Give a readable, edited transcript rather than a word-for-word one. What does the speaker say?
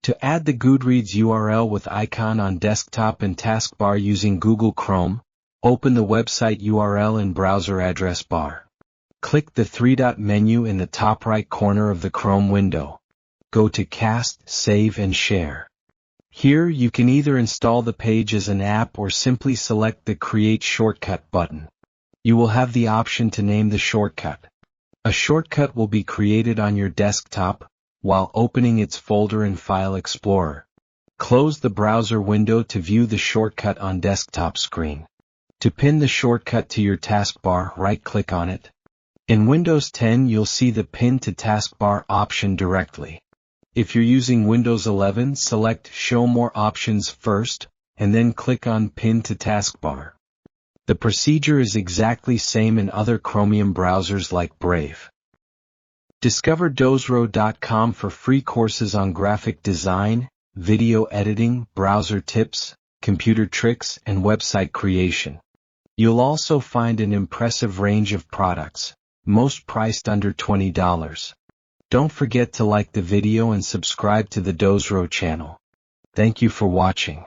To add the Goodreads URL with icon on desktop and taskbar using Google Chrome, open the website URL in browser address bar. Click the three-dot menu in the top right corner of the Chrome window. Go to Cast, Save and Share. Here you can either install the page as an app or simply select the Create Shortcut button. You will have the option to name the shortcut. A shortcut will be created on your desktop while opening its folder in File Explorer. Close the browser window to view the shortcut on desktop screen. To pin the shortcut to your taskbar, right-click on it. In Windows 10 you'll see the Pin to Taskbar option directly. If you're using Windows 11, select Show More Options first, and then click on Pin to Taskbar. The procedure is exactly same in other Chromium browsers like Brave. Discover Dozro.com for free courses on graphic design, video editing, browser tips, computer tricks, and website creation. You'll also find an impressive range of products, most priced under $20. Don't forget to like the video and subscribe to the Dozro channel. Thank you for watching.